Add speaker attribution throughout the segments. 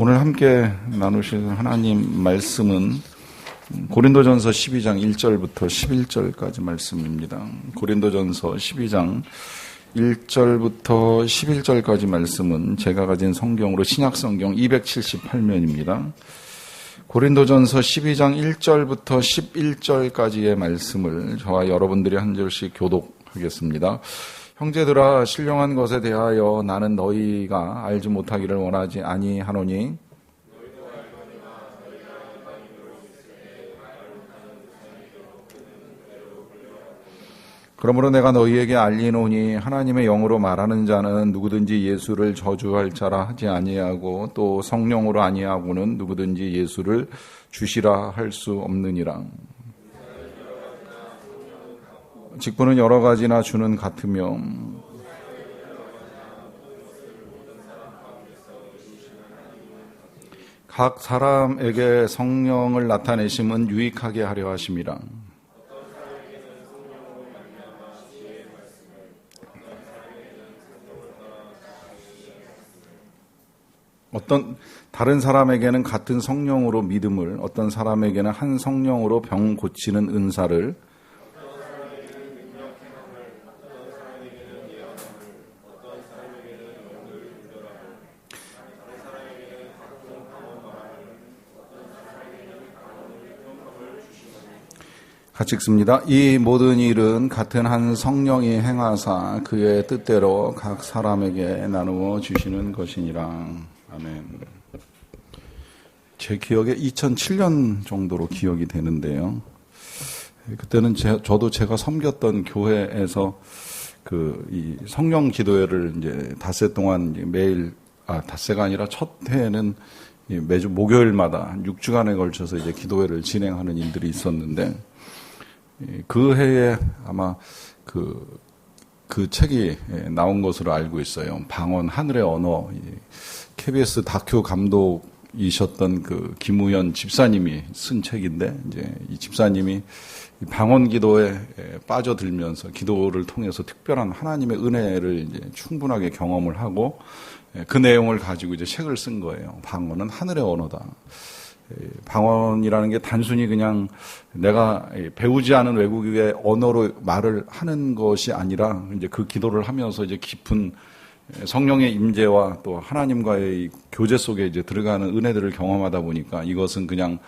Speaker 1: 오늘 함께 나누실 하나님 말씀은 고린도전서 12장 1절부터 11절까지 말씀입니다. 고린도전서 12장 1절부터 11절까지 말씀은 제가 가진 성경으로 신약성경 278면입니다. 고린도전서 12장 1절부터 11절까지의 말씀을 저와 여러분들이 한 절씩 교독하겠습니다. 형제들아, 신령한 것에 대하여 나는 너희가 알지 못하기를 원하지 아니하노니 그러므로 내가 너희에게 알리노니 하나님의 영으로 말하는 자는 누구든지 예수를 저주할 자라 하지 아니하고 또 성령으로 아니하고는 누구든지 예수를 주시라 할 수 없느니라. 직분은 여러 가지나 주는 같으며 각 사람에게 성령을 나타내심은 유익하게 하려 하심이라. 어떤 다른 사람에게는 같은 성령으로 믿음을, 어떤 사람에게는 한 성령으로 병 고치는 은사를, 같이 읽습니다. 이 모든 일은 같은 한 성령이 행하사 그의 뜻대로 각 사람에게 나누어 주시는 것이니라. 아멘. 제 기억에 2007년 정도로 기억이 되는데요. 그때는 저도 제가 섬겼던 교회에서 이 성령 기도회를 이제 닷새 동안 매일, 닷새가 아니라 첫 해에는 매주 목요일마다 6주간에 걸쳐서 이제 기도회를 진행하는 일들이 있었는데, 그 해에 아마 그 책이 나온 것으로 알고 있어요. 방언 하늘의 언어. KBS 다큐 감독이셨던 김우현 집사님이 쓴 책인데, 이제 이 집사님이 방언 기도에 빠져들면서 기도를 통해서 특별한 하나님의 은혜를 이제 충분하게 경험을 하고 그 내용을 가지고 이제 책을 쓴 거예요. 방언은 하늘의 언어다. 방언이라는 게 단순히 그냥 내가 배우지 않은 외국의 언어로 말을 하는 것이 아니라 이제 그 기도를 하면서 이제 깊은 성령의 임재와 또 하나님과의 교제 속에 이제 들어가는 은혜들을 경험하다 보니까 이것은 그냥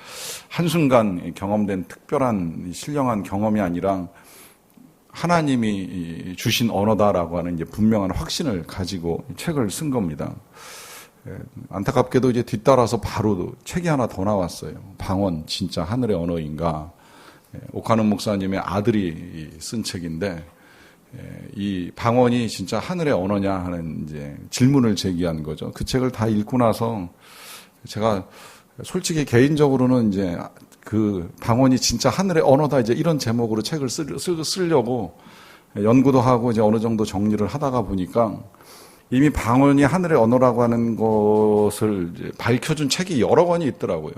Speaker 1: 한순간 경험된 특별한 신령한 경험이 아니라 하나님이 주신 언어다라고 하는 이제 분명한 확신을 가지고 책을 쓴 겁니다. 안타깝게도 이제 뒤따라서 바로 책이 하나 더 나왔어요. 방언 진짜 하늘의 언어인가? 오카는 목사님의 아들이 쓴 책인데, 이 방언이 진짜 하늘의 언어냐 하는 이제 질문을 제기한 거죠. 그 책을 다 읽고 나서 제가 솔직히 개인적으로는 이제 그 방언이 진짜 하늘의 언어다 이제 이런 제목으로 책을 쓰려고 연구도 하고 이제 어느 정도 정리를 하다가 보니까 이미 방언이 하늘의 언어라고 하는 것을 이제 밝혀준 책이 여러 권이 있더라고요.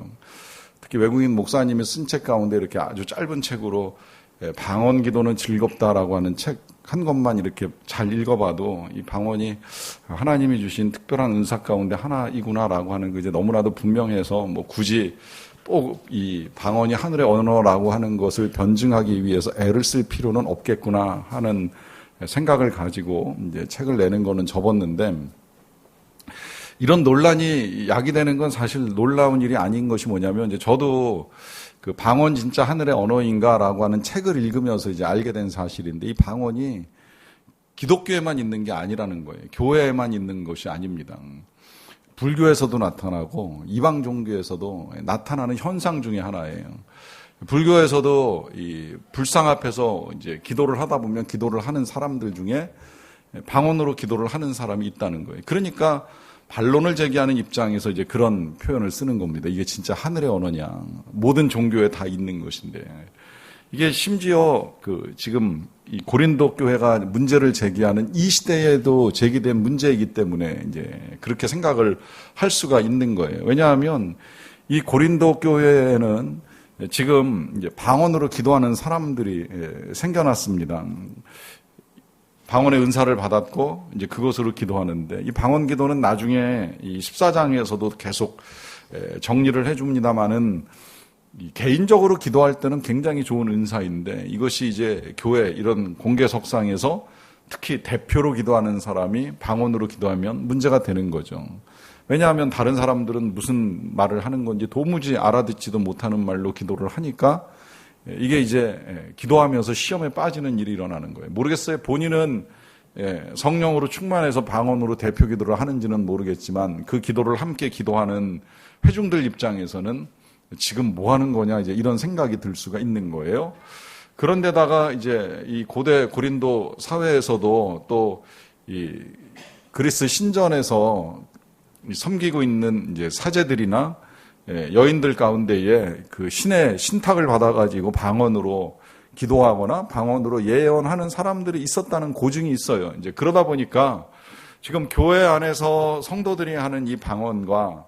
Speaker 1: 특히 외국인 목사님이 쓴 책 가운데 이렇게 아주 짧은 책으로 방언 기도는 즐겁다라고 하는 책 한 권만 이렇게 잘 읽어봐도 이 방언이 하나님이 주신 특별한 은사 가운데 하나이구나라고 하는 게 이제 너무나도 분명해서 뭐 굳이 또 이 방언이 하늘의 언어라고 하는 것을 변증하기 위해서 애를 쓸 필요는 없겠구나 하는 생각을 가지고 이제 책을 내는 거는 접었는데, 이런 논란이 야기되는 건 사실 놀라운 일이 아닌 것이 뭐냐면, 이제 저도 그 방언 진짜 하늘의 언어인가라고 하는 책을 읽으면서 이제 알게 된 사실인데, 이 방언이 기독교에만 있는 게 아니라는 거예요. 교회에만 있는 것이 아닙니다. 불교에서도 나타나고 이방 종교에서도 나타나는 현상 중에 하나예요. 불교에서도 이 불상 앞에서 이제 기도를 하다 보면 기도를 하는 사람들 중에 방언으로 기도를 하는 사람이 있다는 거예요. 그러니까 반론을 제기하는 입장에서 이제 그런 표현을 쓰는 겁니다. 이게 진짜 하늘의 언어냐? 모든 종교에 다 있는 것인데, 이게 심지어 지금 이 고린도 교회가 문제를 제기하는 이 시대에도 제기된 문제이기 때문에 이제 그렇게 생각을 할 수가 있는 거예요. 왜냐하면 이 고린도 교회에는 지금 이제 방언으로 기도하는 사람들이 생겨났습니다. 방언의 은사를 받았고 이제 그것으로 기도하는데, 이 방언 기도는 나중에 이 14장에서도 계속 정리를 해줍니다만은, 개인적으로 기도할 때는 굉장히 좋은 은사인데, 이것이 이제 교회 이런 공개석상에서 특히 대표로 기도하는 사람이 방언으로 기도하면 문제가 되는 거죠. 왜냐하면 다른 사람들은 무슨 말을 하는 건지 도무지 알아듣지도 못하는 말로 기도를 하니까 이게 이제 기도하면서 시험에 빠지는 일이 일어나는 거예요. 모르겠어요. 본인은 성령으로 충만해서 방언으로 대표 기도를 하는지는 모르겠지만, 그 기도를 함께 기도하는 회중들 입장에서는 지금 뭐 하는 거냐, 이제 이런 생각이 들 수가 있는 거예요. 그런데다가 이제 이 고대 고린도 사회에서도 또 이 그리스 신전에서 섬기고 있는 이제 사제들이나 여인들 가운데에 그 신의 신탁을 받아가지고 방언으로 기도하거나 방언으로 예언하는 사람들이 있었다는 고증이 있어요. 이제 그러다 보니까 지금 교회 안에서 성도들이 하는 이 방언과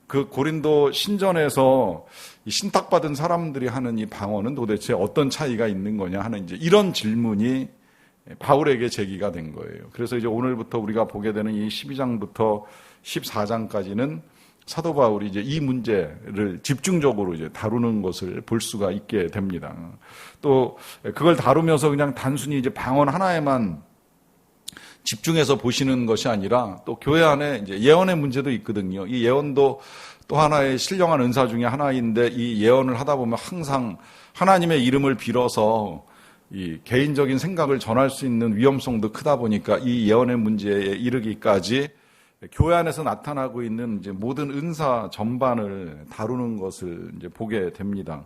Speaker 1: 그 고린도 신전에서 이 신탁받은 사람들이 하는 이 방언은 도대체 어떤 차이가 있는 거냐 하는 이제 이런 질문이 바울에게 제기가 된 거예요. 그래서 이제 오늘부터 우리가 보게 되는 이 12장부터 14장까지는 사도 바울이 이제 이 문제를 집중적으로 이제 다루는 것을 볼 수가 있게 됩니다. 또 그걸 다루면서 그냥 단순히 이제 방언 하나에만 집중해서 보시는 것이 아니라, 또 교회 안에 이제 예언의 문제도 있거든요. 이 예언도 또 하나의 신령한 은사 중에 하나인데, 이 예언을 하다 보면 항상 하나님의 이름을 빌어서 이 개인적인 생각을 전할 수 있는 위험성도 크다 보니까 이 예언의 문제에 이르기까지 교회 안에서 나타나고 있는 이제 모든 은사 전반을 다루는 것을 이제 보게 됩니다.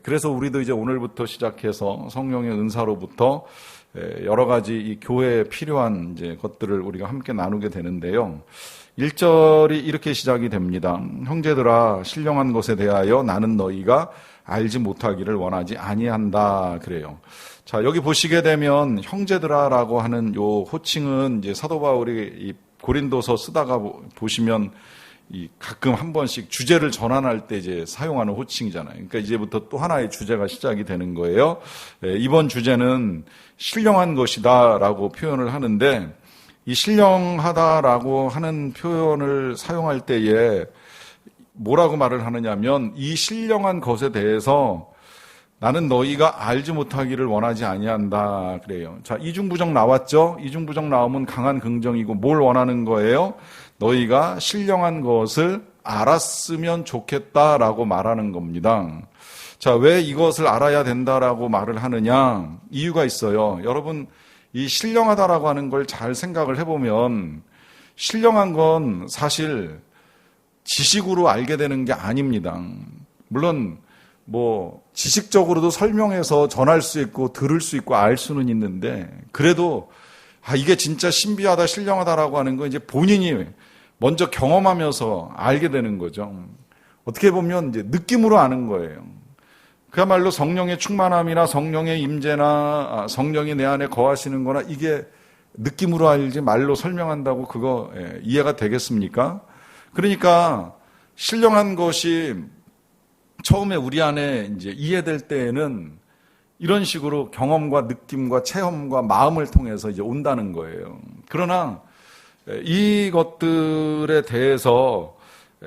Speaker 1: 그래서 우리도 이제 오늘부터 시작해서 성령의 은사로부터 여러 가지 이 교회에 필요한 이제 것들을 우리가 함께 나누게 되는데요. 1절이 이렇게 시작이 됩니다. 형제들아, 신령한 것에 대하여 나는 너희가 알지 못하기를 원하지 아니한다. 그래요. 자, 여기 보시게 되면 형제들아라고 하는 요 호칭은 이제 사도 바울이 이 고린도서 쓰다가 보시면 이 가끔 한 번씩 주제를 전환할 때 이제 사용하는 호칭이잖아요. 그러니까 이제부터 또 하나의 주제가 시작이 되는 거예요. 이번 주제는 신령한 것이다라고 표현을 하는데, 이 신령하다라고 하는 표현을 사용할 때에 뭐라고 말을 하느냐면, 이 신령한 것에 대해서 나는 너희가 알지 못하기를 원하지 아니한다 그래요. 자, 이중부정 나왔죠? 이중부정 나오면 강한 긍정이고 뭘 원하는 거예요? 너희가 신령한 것을 알았으면 좋겠다라고 말하는 겁니다. 자, 왜 이것을 알아야 된다라고 말을 하느냐? 이유가 있어요. 여러분, 이 신령하다라고 하는 걸 잘 생각을 해보면, 신령한 건 사실 지식으로 알게 되는 게 아닙니다. 물론 뭐 지식적으로도 설명해서 전할 수 있고 들을 수 있고 알 수는 있는데, 그래도 이게 진짜 신비하다, 신령하다라고 하는 건 이제 본인이 먼저 경험하면서 알게 되는 거죠. 어떻게 보면 이제 느낌으로 아는 거예요. 그야말로 성령의 충만함이나 성령의 임재나 성령이 내 안에 거하시는 거나, 이게 느낌으로 알지 말로 설명한다고 그거 이해가 되겠습니까? 그러니까 신령한 것이 처음에 우리 안에 이제 이해될 때에는 이런 식으로 경험과 느낌과 체험과 마음을 통해서 이제 온다는 거예요. 그러나 이것들에 대해서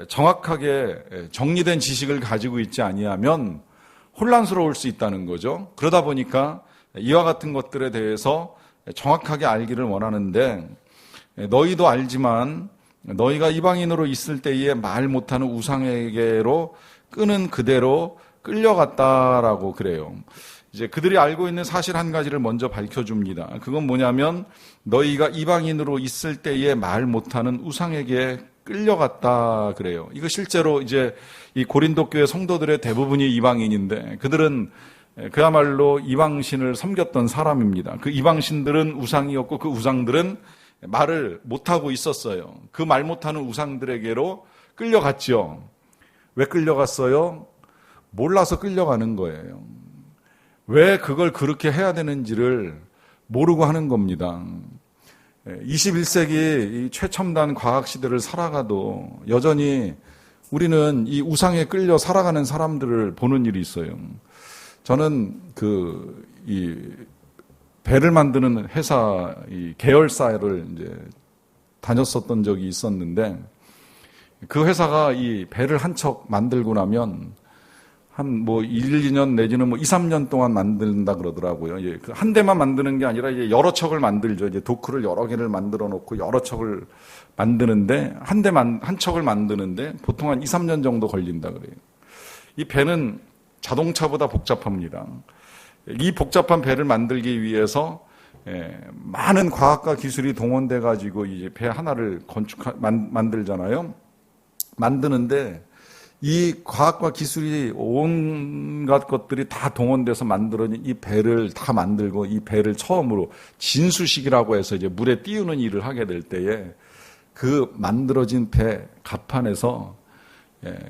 Speaker 1: 정확하게 정리된 지식을 가지고 있지 아니하면 혼란스러울 수 있다는 거죠. 그러다 보니까 이와 같은 것들에 대해서 정확하게 알기를 원하는데, 너희도 알지만 너희가 이방인으로 있을 때에 말 못하는 우상에게로 끄는 그대로 끌려갔다라고 그래요. 이제 그들이 알고 있는 사실 한 가지를 먼저 밝혀줍니다. 그건 뭐냐면, 너희가 이방인으로 있을 때에 말 못하는 우상에게 끌려갔다 그래요. 이거 실제로 이제 이 고린도 교회 성도들의 대부분이 이방인인데, 그들은 그야말로 이방신을 섬겼던 사람입니다. 그 이방신들은 우상이었고, 그 우상들은 말을 못하고 있었어요. 그 말 못하는 우상들에게로 끌려갔죠. 왜 끌려갔어요? 몰라서 끌려가는 거예요. 왜 그걸 그렇게 해야 되는지를 모르고 하는 겁니다. 21세기 이 최첨단 과학 시대를 살아가도 여전히 우리는 이 우상에 끌려 살아가는 사람들을 보는 일이 있어요. 저는 배를 만드는 회사, 이 계열사를 이제 다녔었던 적이 있었는데, 그 회사가 이 배를 한 척 만들고 나면 한 1, 2년 내지는 2, 3년 동안 만든다 그러더라고요. 한 대만 만드는 게 아니라 이제 여러 척을 만들죠. 이제 도크를 여러 개를 만들어 놓고 여러 척을 만드는데, 한 척을 만드는데 보통 한 2, 3년 정도 걸린다 그래요. 이 배는 자동차보다 복잡합니다. 이 복잡한 배를 만들기 위해서 많은 과학과 기술이 동원돼 가지고 이제 배 하나를 만들잖아요. 만드는데 이 과학과 기술이 온갖 것들이 다 동원돼서 만들어진 이 배를 다 만들고, 이 배를 처음으로 진수식이라고 해서 이제 물에 띄우는 일을 하게 될 때에 그 만들어진 배 갑판에서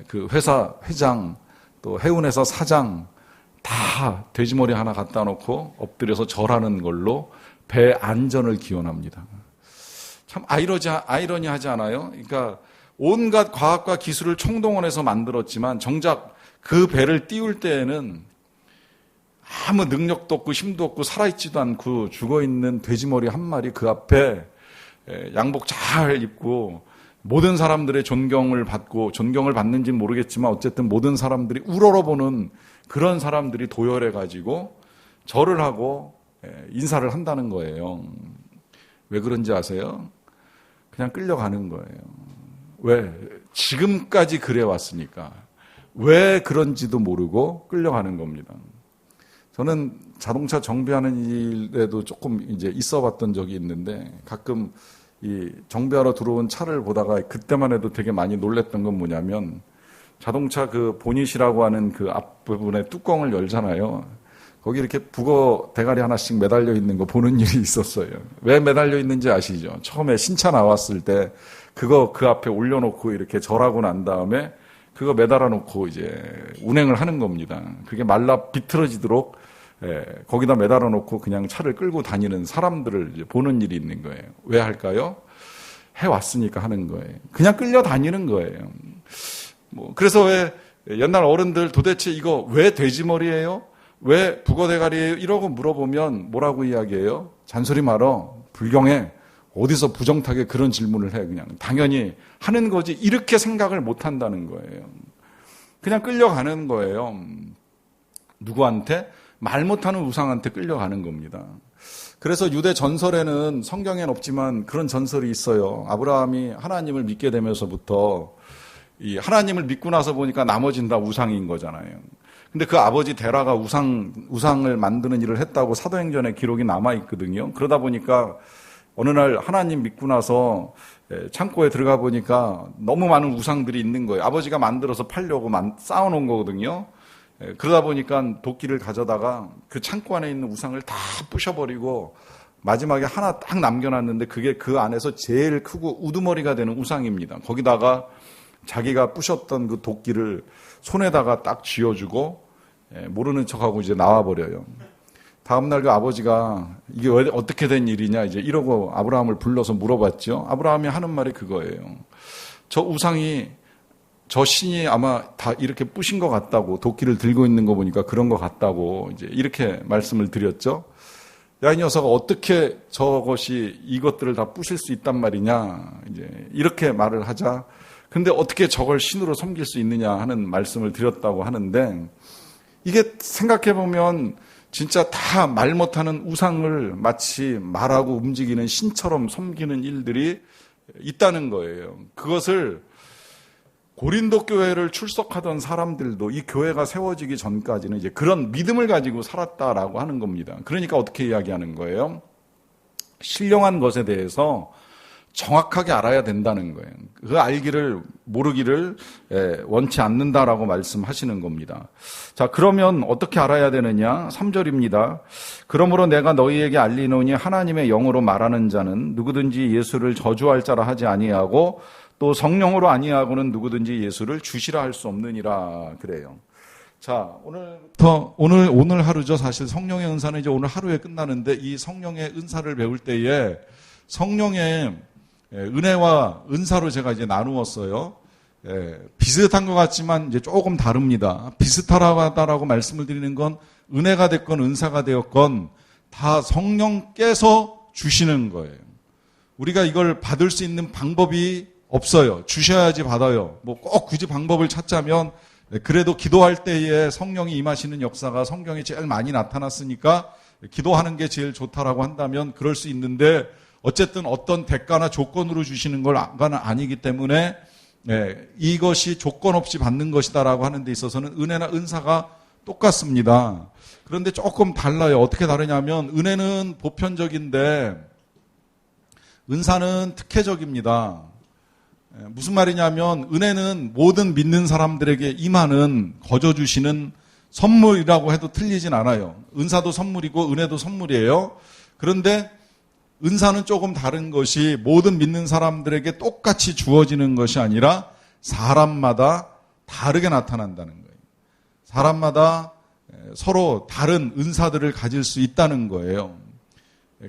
Speaker 1: 그 회사 회장 또 해운회사 사장 다 돼지머리 하나 갖다 놓고 엎드려서 절하는 걸로 배 안전을 기원합니다. 참 아이러니하지 않아요? 그러니까 온갖 과학과 기술을 총동원해서 만들었지만 정작 그 배를 띄울 때에는 아무 능력도 없고 힘도 없고 살아있지도 않고 죽어있는 돼지머리 한 마리 그 앞에 양복 잘 입고 모든 사람들의 존경을 받고, 존경을 받는지는 모르겠지만 어쨌든 모든 사람들이 우러러보는 그런 사람들이 도열해가지고 절을 하고 인사를 한다는 거예요. 왜 그런지 아세요? 그냥 끌려가는 거예요. 왜? 지금까지 그래왔으니까. 왜 그런지도 모르고 끌려가는 겁니다. 저는 자동차 정비하는 일에도 조금 이제 있어 봤던 적이 있는데, 가끔 이 정비하러 들어온 차를 보다가 그때만 해도 되게 많이 놀랬던 건 뭐냐면, 자동차 그 보닛이라고 하는 그 앞부분에 뚜껑을 열잖아요. 거기 이렇게 북어 대가리 하나씩 매달려 있는 거 보는 일이 있었어요. 왜 매달려 있는지 아시죠? 처음에 신차 나왔을 때 그거 그 앞에 올려놓고 이렇게 절하고 난 다음에 그거 매달아 놓고 이제 운행을 하는 겁니다. 그게 말라 비틀어지도록 거기다 매달아 놓고 그냥 차를 끌고 다니는 사람들을 이제 보는 일이 있는 거예요. 왜 할까요? 해왔으니까 하는 거예요. 그냥 끌려 다니는 거예요. 그래서 왜 옛날 어른들 도대체 이거 왜 돼지머리예요? 왜 북어대가리예요? 이러고 물어보면 뭐라고 이야기해요? 잔소리 말어. 불경해. 어디서 부정타게 그런 질문을 해. 그냥 당연히 하는 거지. 이렇게 생각을 못 한다는 거예요. 그냥 끌려가는 거예요. 누구한테? 말 못하는 우상한테 끌려가는 겁니다. 그래서 유대 전설에는, 성경엔 없지만 그런 전설이 있어요. 아브라함이 하나님을 믿게 되면서부터 이 하나님을 믿고 나서 보니까 나머지는 다 우상인 거잖아요. 근데 그 아버지 데라가 우상을 만드는 일을 했다고 사도행전에 기록이 남아 있거든요. 그러다 보니까 어느 날 하나님 믿고 나서 창고에 들어가 보니까 너무 많은 우상들이 있는 거예요. 아버지가 만들어서 팔려고 쌓아놓은 거거든요. 그러다 보니까 도끼를 가져다가 그 창고 안에 있는 우상을 다 부셔버리고 마지막에 하나 딱 남겨놨는데 그게 그 안에서 제일 크고 우두머리가 되는 우상입니다. 거기다가 자기가 부셨던 그 도끼를 손에다가 딱 쥐어주고 모르는 척하고 이제 나와버려요. 다음날 그 아버지가 이게 왜 어떻게 된 일이냐 이제 이러고 아브라함을 불러서 물어봤죠. 아브라함이 하는 말이 그거예요. 저 우상이, 저 신이 아마 다 이렇게 부신 것 같다고, 도끼를 들고 있는 거 보니까 그런 것 같다고 이제 이렇게 말씀을 드렸죠. 야, 이 녀석아, 어떻게 저것이 이것들을 다 부실 수 있단 말이냐 이제 이렇게 말을 하자. 근데 어떻게 저걸 신으로 섬길 수 있느냐 하는 말씀을 드렸다고 하는데, 이게 생각해보면 진짜 다 말 못하는 우상을 마치 말하고 움직이는 신처럼 섬기는 일들이 있다는 거예요. 그것을 고린도 교회를 출석하던 사람들도 이 교회가 세워지기 전까지는 이제 그런 믿음을 가지고 살았다라고 하는 겁니다. 그러니까 어떻게 이야기하는 거예요? 신령한 것에 대해서 정확하게 알아야 된다는 거예요. 그 모르기를 원치 않는다라고 말씀하시는 겁니다. 자, 그러면 어떻게 알아야 되느냐? 3절입니다. 그러므로 내가 너희에게 알리노니 하나님의 영으로 말하는 자는 누구든지 예수를 저주할 자라 하지 아니하고 또 성령으로 아니하고는 누구든지 예수를 주시라 할 수 없느니라 그래요. 자, 오늘 하루죠. 사실 성령의 은사는 이제 오늘 하루에 끝나는데, 이 성령의 은사를 배울 때에 성령의 은혜와 은사로 제가 이제 나누었어요. 비슷한 것 같지만 이제 조금 다릅니다. 비슷하다고 말씀을 드리는 건 은혜가 됐건 은사가 되었건 다 성령께서 주시는 거예요. 우리가 이걸 받을 수 있는 방법이 없어요. 주셔야지 받아요. 뭐 꼭 굳이 방법을 찾자면 그래도 기도할 때에 성령이 임하시는 역사가 성경에 제일 많이 나타났으니까 기도하는 게 제일 좋다라고 한다면 그럴 수 있는데 어쨌든 어떤 대가나 조건으로 주시는 건 아니기 때문에 이것이 조건 없이 받는 것이다라고 하는 데 있어서는 은혜나 은사가 똑같습니다. 그런데 조금 달라요. 어떻게 다르냐면 은혜는 보편적인데 은사는 특혜적입니다. 무슨 말이냐면 은혜는 모든 믿는 사람들에게 임하는 거저 주시는 선물이라고 해도 틀리진 않아요. 은사도 선물이고 은혜도 선물이에요. 그런데 은사는 조금 다른 것이 모든 믿는 사람들에게 똑같이 주어지는 것이 아니라 사람마다 다르게 나타난다는 거예요. 사람마다 서로 다른 은사들을 가질 수 있다는 거예요.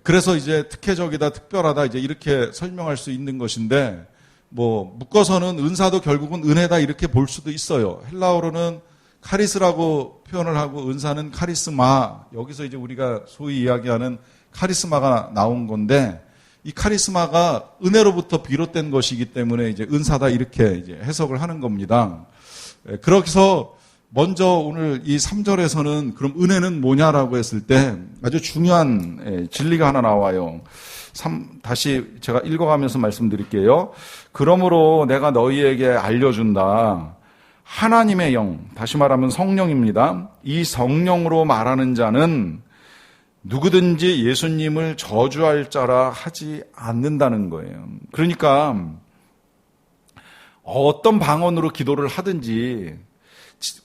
Speaker 1: 그래서 이제 특혜적이다, 특별하다 이제 이렇게 설명할 수 있는 것인데 뭐 묶어서는 은사도 결국은 은혜다 이렇게 볼 수도 있어요. 헬라어로는 카리스라고 표현을 하고 은사는 카리스마. 여기서 이제 우리가 소위 이야기하는 카리스마가 나온 건데 이 카리스마가 은혜로부터 비롯된 것이기 때문에 이제 은사다 이렇게 이제 해석을 하는 겁니다. 그래서 먼저 오늘 이 3절에서는 그럼 은혜는 뭐냐라고 했을 때 아주 중요한 진리가 하나 나와요. 다시 제가 읽어가면서 말씀드릴게요. 그러므로 내가 너희에게 알려준다. 하나님의 영, 다시 말하면 성령입니다. 이 성령으로 말하는 자는 누구든지 예수님을 저주할 자라 하지 않는다는 거예요. 그러니까 어떤 방언으로 기도를 하든지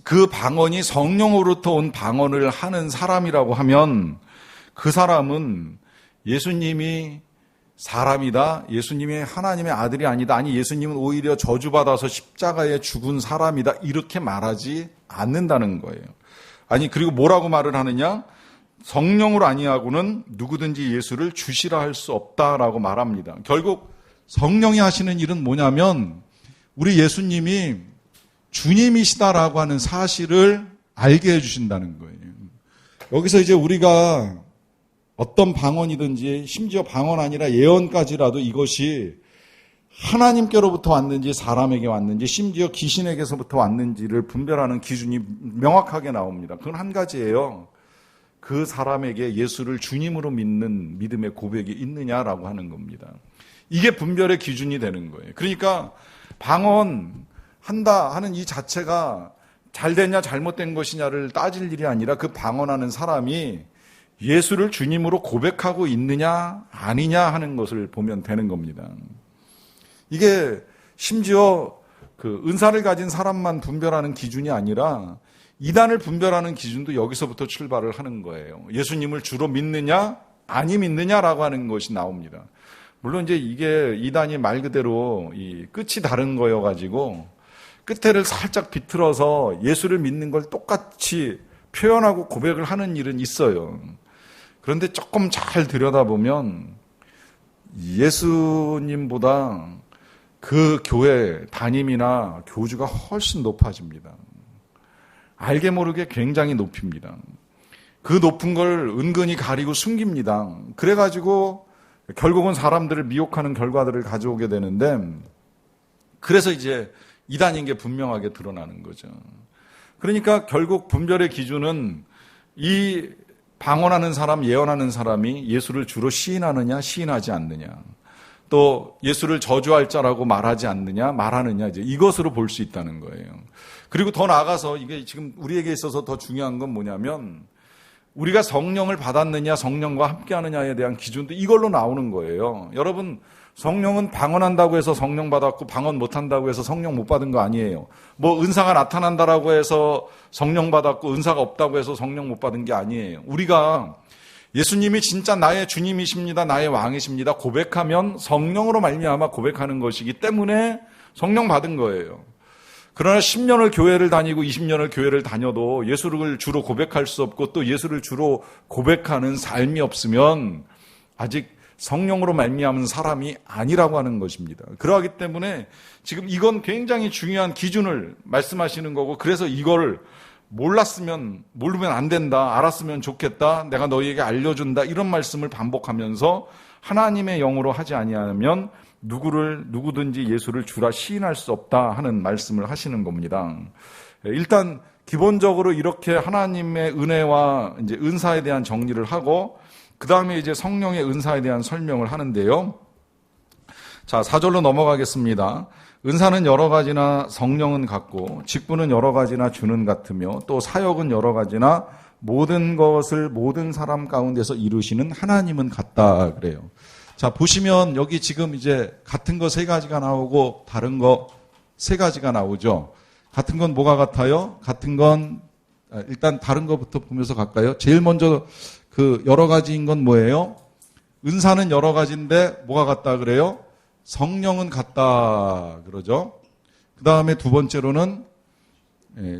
Speaker 1: 그 방언이 성령으로부터 온 방언을 하는 사람이라고 하면 그 사람은 예수님이 사람이다. 예수님이 하나님의 아들이 아니다. 아니 예수님은 오히려 저주받아서 십자가에 죽은 사람이다. 이렇게 말하지 않는다는 거예요. 아니 그리고 뭐라고 말을 하느냐? 성령으로 아니하고는 누구든지 예수를 주시라 할 수 없다라고 말합니다. 결국 성령이 하시는 일은 뭐냐면 우리 예수님이 주님이시다라고 하는 사실을 알게 해주신다는 거예요. 여기서 이제 우리가 어떤 방언이든지 심지어 방언 아니라 예언까지라도 이것이 하나님께로부터 왔는지 사람에게 왔는지 심지어 귀신에게서부터 왔는지를 분별하는 기준이 명확하게 나옵니다. 그건 한 가지예요. 그 사람에게 예수를 주님으로 믿는 믿음의 고백이 있느냐라고 하는 겁니다. 이게 분별의 기준이 되는 거예요. 그러니까 방언한다 하는 이 자체가 잘 됐냐 잘못된 것이냐를 따질 일이 아니라 그 방언하는 사람이 예수를 주님으로 고백하고 있느냐 아니냐 하는 것을 보면 되는 겁니다. 이게 심지어 그 은사를 가진 사람만 분별하는 기준이 아니라 이단을 분별하는 기준도 여기서부터 출발을 하는 거예요. 예수님을 주로 믿느냐 아니 믿느냐라고 하는 것이 나옵니다. 물론 이제 이게 이단이 말 그대로 이 끝이 다른 거여가지고 끝에를 살짝 비틀어서 예수를 믿는 걸 똑같이 표현하고 고백을 하는 일은 있어요. 그런데 조금 잘 들여다보면 예수님보다 그 교회 담임이나 교주가 훨씬 높아집니다. 알게 모르게 굉장히 높입니다. 그 높은 걸 은근히 가리고 숨깁니다. 그래가지고 결국은 사람들을 미혹하는 결과들을 가져오게 되는데 그래서 이제 이단인 게 분명하게 드러나는 거죠. 그러니까 결국 분별의 기준은 이 방언하는 사람, 예언하는 사람이 예수를 주로 시인하느냐, 시인하지 않느냐. 또 예수를 저주할 자라고 말하지 않느냐, 말하느냐, 이제 이것으로 볼 수 있다는 거예요. 그리고 더 나아가서 이게 지금 우리에게 있어서 더 중요한 건 뭐냐면 우리가 성령을 받았느냐, 성령과 함께하느냐에 대한 기준도 이걸로 나오는 거예요. 여러분, 성령은 방언한다고 해서 성령 받았고 방언 못한다고 해서 성령 못 받은 거 아니에요. 뭐 은사가 나타난다라고 해서 성령 받았고 은사가 없다고 해서 성령 못 받은 게 아니에요. 우리가 예수님이 진짜 나의 주님이십니다. 나의 왕이십니다. 고백하면 성령으로 말미암아 고백하는 것이기 때문에 성령 받은 거예요. 그러나 10년을 교회를 다니고 20년을 교회를 다녀도 예수를 주로 고백할 수 없고 또 예수를 주로 고백하는 삶이 없으면 아직 성령으로 말미암은 사람이 아니라고 하는 것입니다. 그러하기 때문에 지금 이건 굉장히 중요한 기준을 말씀하시는 거고 그래서 이걸 모르면 안 된다, 알았으면 좋겠다, 내가 너희에게 알려준다, 이런 말씀을 반복하면서 하나님의 영으로 하지 아니하면 누구든지 예수를 주라 시인할 수 없다 하는 말씀을 하시는 겁니다. 일단 기본적으로 이렇게 하나님의 은혜와 이제 은사에 대한 정리를 하고, 그 다음에 이제 성령의 은사에 대한 설명을 하는데요. 자, 4절로 넘어가겠습니다. 은사는 여러 가지나 성령은 같고, 직분은 여러 가지나 주는 같으며, 또 사역은 여러 가지나 모든 것을 모든 사람 가운데서 이루시는 하나님은 같다 그래요. 자, 보시면 여기 지금 이제 같은 거 3가지가 나오고 다른 거 3가지가 나오죠. 같은 건 뭐가 같아요? 같은 건 일단 다른 거부터 보면서 갈까요? 제일 먼저 그 여러 가지인 건 뭐예요? 은사는 여러 가지인데 뭐가 같다 그래요? 성령은 같다 그러죠. 그 다음에 두 번째로는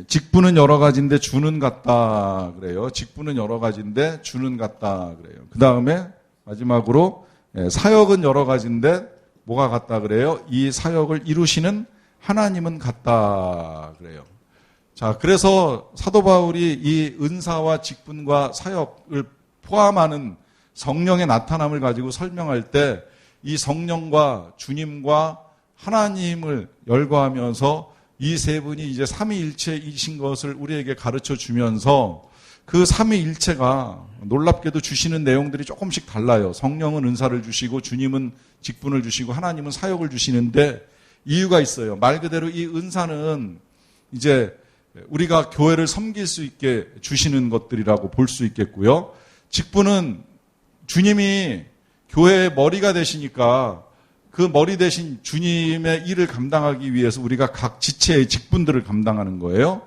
Speaker 1: 직분은 여러 가지인데 주는 같다 그래요. 직분은 여러 가지인데 주는 같다 그래요. 그 다음에 마지막으로 사역은 여러 가지인데 뭐가 같다 그래요? 이 사역을 이루시는 하나님은 같다 그래요. 자, 그래서 사도 바울이 이 은사와 직분과 사역을 포함하는 성령의 나타남을 가지고 설명할 때 이 성령과 주님과 하나님을 열거하면서 이 세 분이 이제 삼위일체이신 것을 우리에게 가르쳐 주면서 그 삼위일체가 놀랍게도 주시는 내용들이 조금씩 달라요. 성령은 은사를 주시고 주님은 직분을 주시고 하나님은 사역을 주시는데 이유가 있어요. 말 그대로 이 은사는 이제 우리가 교회를 섬길 수 있게 주시는 것들이라고 볼 수 있겠고요. 직분은 주님이 교회의 머리가 되시니까 그 머리 대신 주님의 일을 감당하기 위해서 우리가 각 지체의 직분들을 감당하는 거예요.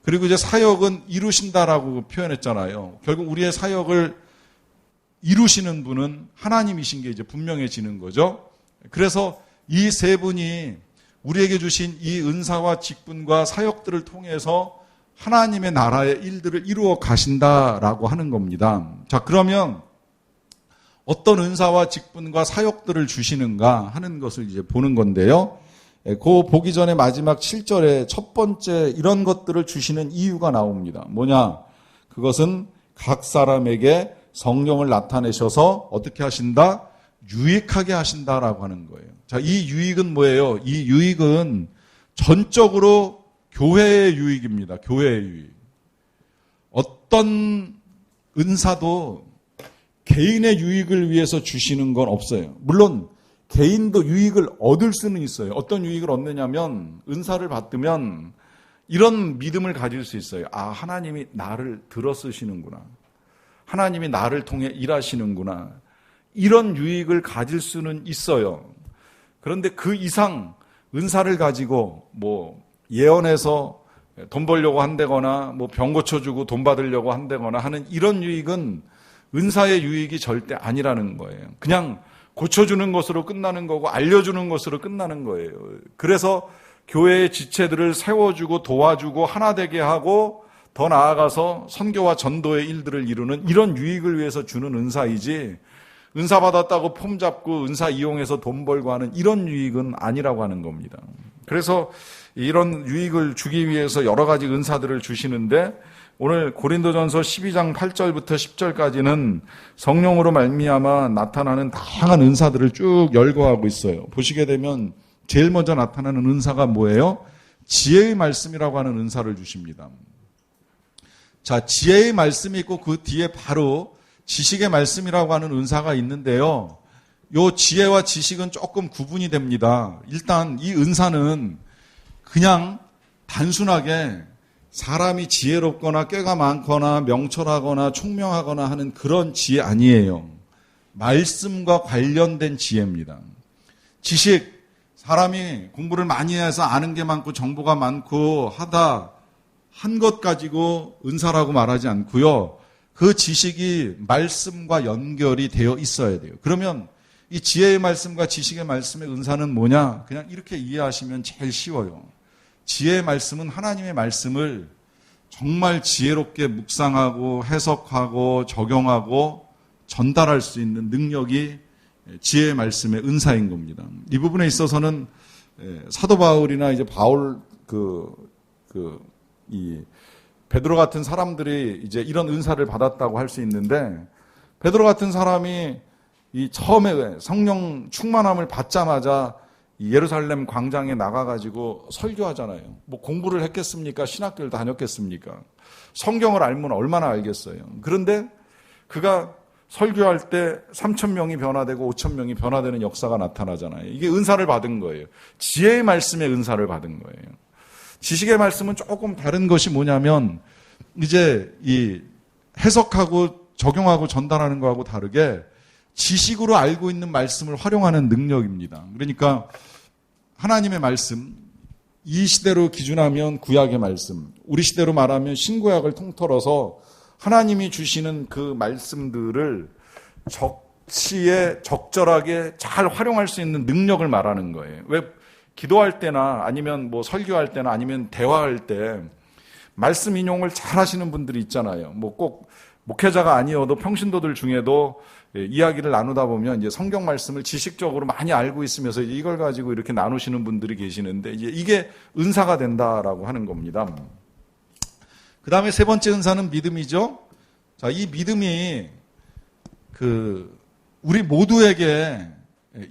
Speaker 1: 그리고 이제 사역은 이루신다라고 표현했잖아요. 결국 우리의 사역을 이루시는 분은 하나님이신 게 이제 분명해지는 거죠. 그래서 이 세 분이 우리에게 주신 이 은사와 직분과 사역들을 통해서 하나님의 나라의 일들을 이루어 가신다라고 하는 겁니다. 자, 그러면 어떤 은사와 직분과 사역들을 주시는가 하는 것을 이제 보는 건데요. 그 보기 전에 마지막 7절에 첫 번째 이런 것들을 주시는 이유가 나옵니다. 뭐냐? 그것은 각 사람에게 성령을 나타내셔서 어떻게 하신다? 유익하게 하신다라고 하는 거예요. 자, 이 유익은 뭐예요? 이 유익은 전적으로 교회의 유익입니다. 교회의 유익. 어떤 은사도 개인의 유익을 위해서 주시는 건 없어요. 물론 개인도 유익을 얻을 수는 있어요. 어떤 유익을 얻느냐면 은사를 받으면 이런 믿음을 가질 수 있어요. 아, 하나님이 나를 들어 쓰시는구나. 하나님이 나를 통해 일하시는구나. 이런 유익을 가질 수는 있어요. 그런데 그 이상 은사를 가지고 뭐 예언해서 돈 벌려고 한다거나 뭐 병 고쳐주고 돈 받으려고 한다거나 하는 이런 유익은 은사의 유익이 절대 아니라는 거예요. 그냥 고쳐주는 것으로 끝나는 거고 알려주는 것으로 끝나는 거예요. 그래서 교회의 지체들을 세워주고 도와주고 하나 되게 하고 더 나아가서 선교와 전도의 일들을 이루는 이런 유익을 위해서 주는 은사이지, 은사 받았다고 폼 잡고 은사 이용해서 돈 벌고 하는 이런 유익은 아니라고 하는 겁니다. 그래서 이런 유익을 주기 위해서 여러 가지 은사들을 주시는데, 오늘 고린도전서 12장 8절부터 10절까지는 성령으로 말미암아 나타나는 다양한 은사들을 쭉 열거하고 있어요. 보시게 되면 제일 먼저 나타나는 은사가 뭐예요? 지혜의 말씀이라고 하는 은사를 주십니다. 자, 지혜의 말씀이 있고 그 뒤에 바로 지식의 말씀이라고 하는 은사가 있는데요. 요 지혜와 지식은 조금 구분이 됩니다. 일단 이 은사는 그냥 단순하게 사람이 지혜롭거나 꾀가 많거나 명철하거나 총명하거나 하는 그런 지혜 아니에요. 말씀과 관련된 지혜입니다. 지식, 사람이 공부를 많이 해서 아는 게 많고 정보가 많고 하다 한 것 가지고 은사라고 말하지 않고요. 그 지식이 말씀과 연결이 되어 있어야 돼요. 그러면 이 지혜의 말씀과 지식의 말씀의 은사는 뭐냐? 그냥 이렇게 이해하시면 제일 쉬워요. 지혜의 말씀은 하나님의 말씀을 정말 지혜롭게 묵상하고 해석하고 적용하고 전달할 수 있는 능력이 지혜의 말씀의 은사인 겁니다. 이 부분에 있어서는 사도 바울이나 이제 바울 이 베드로 같은 사람들이 이제 이런 은사를 받았다고 할 수 있는데, 베드로 같은 사람이 이 처음에 성령 충만함을 받자마자 예루살렘 광장에 나가가지고 설교하잖아요. 뭐 공부를 했겠습니까? 신학교를 다녔겠습니까? 성경을 알면 얼마나 알겠어요. 그런데 그가 설교할 때 3,000명이 변화되고 5,000명이 변화되는 역사가 나타나잖아요. 이게 은사를 받은 거예요. 지혜의 말씀에 은사를 받은 거예요. 지식의 말씀은 조금 다른 것이 뭐냐면 이제 이 해석하고 적용하고 전달하는 거하고 다르게 지식으로 알고 있는 말씀을 활용하는 능력입니다. 그러니까 하나님의 말씀, 이 시대로 기준하면 구약의 말씀, 우리 시대로 말하면 신구약을 통틀어서 하나님이 주시는 그 말씀들을 적시에 적절하게 잘 활용할 수 있는 능력을 말하는 거예요. 왜 기도할 때나 아니면 뭐 설교할 때나 아니면 대화할 때 말씀 인용을 잘 하시는 분들이 있잖아요. 뭐 꼭 목회자가 아니어도 평신도들 중에도 이야기를 나누다 보면 이제 성경 말씀을 지식적으로 많이 알고 있으면서 이걸 가지고 이렇게 나누시는 분들이 계시는데 이게 은사가 된다라고 하는 겁니다. 그 다음에 세 번째 은사는 믿음이죠. 자, 이 믿음이 우리 모두에게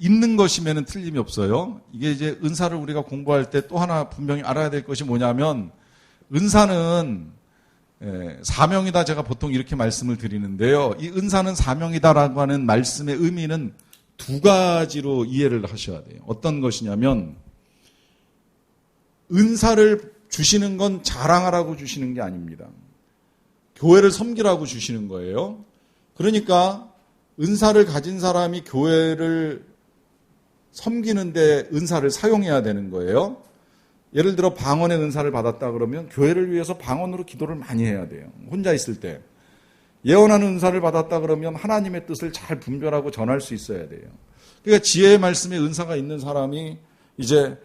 Speaker 1: 있는 것이면은 틀림이 없어요. 이게 이제 은사를 우리가 공부할 때 또 하나 분명히 알아야 될 것이 뭐냐면 은사는 사명이다 제가 보통 이렇게 말씀을 드리는데요. 이 은사는 사명이다라고 하는 말씀의 의미는 두 가지로 이해를 하셔야 돼요. 어떤 것이냐면 은사를 주시는 건 자랑하라고 주시는 게 아닙니다. 교회를 섬기라고 주시는 거예요. 그러니까 은사를 가진 사람이 교회를 섬기는데 은사를 사용해야 되는 거예요. 예를 들어 방언의 은사를 받았다 그러면 교회를 위해서 방언으로 기도를 많이 해야 돼요. 혼자 있을 때. 예언하는 은사를 받았다 그러면 하나님의 뜻을 잘 분별하고 전할 수 있어야 돼요. 그러니까 지혜의 말씀에 은사가 있는 사람이 이제